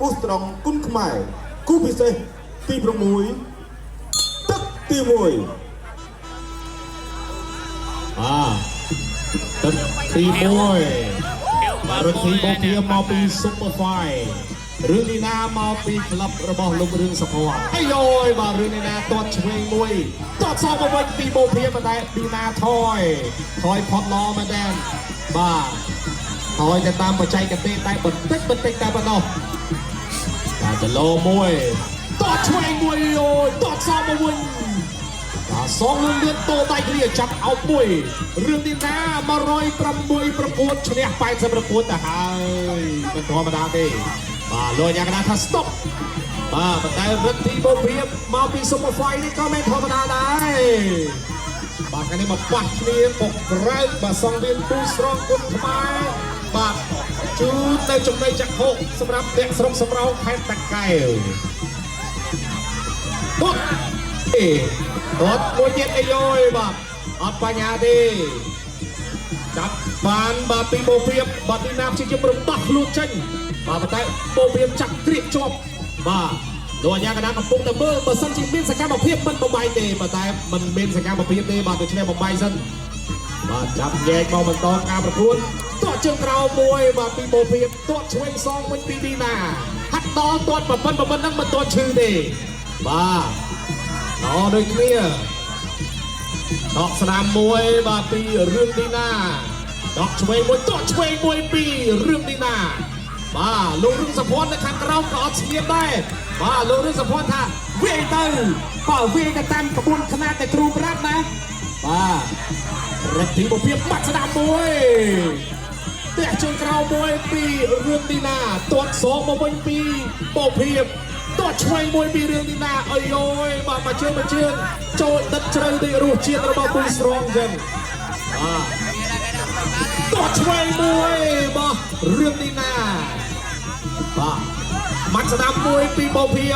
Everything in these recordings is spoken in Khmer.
អូស្ត្រង់គុណខ្មែរគូពិសេសទី6ទឹកទី1ទឹកទី1បាទរទ្ធីបូភាមកពី Super Fight រឿងនេះណាមកពីក្លឹបរបស់លោករឿងសុភ័ក្រអាយយបាទរឿងនេះណាទាត់ឆ្វេងមួយទាត់សងមកវិញពីបូភាប៉ុន្តែឌីណាថយផុតឡមែនទេបាទថយទៅតាមបច្ចេកទេសតែបន្តិចតែប៉ុណ្ណោះបាទចលោមួយទាត់ឆ្វេងមួយអូយទាត់សងមកវិញបាទសងលឿនតូដៃគ្នាចាប់អោបមួយរឿងនេះណា106ប្រកួតឈ្នះ80ប្រកួតទៅហើយមិនធម្មតាទេបាទលោកយ៉ាងណាថា stop បាទប៉ុន្តែរទ្ធីបូភាមកពី Super Fight នេះក៏មិនធម្មតាដែរបាទកាលនេះមកប៉ះគ្នាបុកក្រៅបាទសងវៀនទូស្រងគុណខ្មែរបាទជូនទៅចំណីចក្ខុសម្រាប់អ្នកស្រុកសំរោងខេត្តតាកែវបុកគាត់មួយទៀតអីយោបាទអត់បញ្ហាទេចាប់បានបាទពីបូភាបាទទីណាព្យាយាមរំដោះខ្លួនចេញបាទតែបូភាចាក់ក្រៀកជាប់បាទលោកអាញាកណ្ដាលកំពុងតែមើលបើសិនជាមានសកម្មភាពមិនបំបីទេប៉ុន្តែមិនមានសកម្មភាពទេបាទដូច្នេះបំបីសិនបាទចាប់ញែកមកបន្តការប្រកួតទាត់ជើងក្រោមមួយបាទពីបូភាទាត់ឆ្វេងសងវិញពីឌីណាហាត់ដល់ទាត់ប្រពន្ធហ្នឹងមិនទាត់ឈឺទេបាទដល់ដូចគ្នាដកស្នាមមួយបាទពីរឿងឌីណាដកឆ្វេងមួយទាត់ឆ្វេងមួយពីរឿងឌីណាបាទលោករឿងសុភ័ណ្ឌនៅខាងក្រោមក៏អត់ស្ងៀមដែរបាទលោករឿងសុភ័ណ្ឌថាវាយទៅបើវាយទៅតាមក្បួនខ្នាតតែគ្រូប្រាប់ណាបាទរទ្ធីបូភាបាត់ស្ដាប់មួយទះជើងក្រោមមួយពីរឿងឌីណាទាត់សងមកវិញពីបូភាទាត់ឆ្វេងមួយពីរឿងឌីណាអើយយបាទមកជើងចូលដិតជ្រៅដូចរសជាតិរបស់គូស្រងចឹងបាទទាត់ឆ្វេងមួយបាទរឿងឌីណាបាទមាត់ស្ដាប់មួយពីបូភា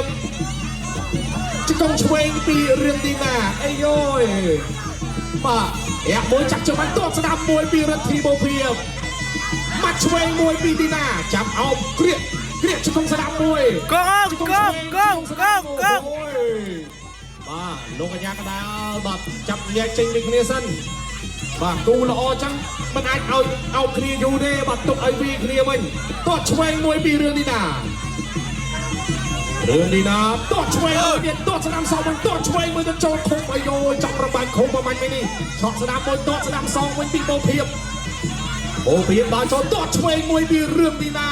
ជង្គង់ឆ្វេងពីរឿងឌីណាអីយយបាទអាមួយចាក់ចំបាញ់ទាត់ស្ដាប់មួយពីរទ្ធីបូភាមាត់ឆ្វេងមួយពីឌីណាចាប់អោបក្រៀកជង្គង់ស្ដាប់មួយកងបាទលោកអាញាកណ្ដាលបាទចាប់ញែកចេញពីគ្នាសិនបាទគូល្អចឹងមិនអាចឲ្យអោបគ្នាយូរទេបាទទុកឲ្យវាគ្នាវិញទាត់ឆ្វេងមួយពីរឿងឌីណាទាត់ឆ្វេងទៀតទាត់ស្ដាំសងវិញទាត់ឆ្វេងមួយទៅចូលខុំអាយយចង់របាញ់ខុំប្រមាញ់នេះឆក់ស្ដាំមួយទាត់ស្ដាំសងវិញពីបូភាបាទចូលទាត់ឆ្វេងមួយពីរឿងឌីណា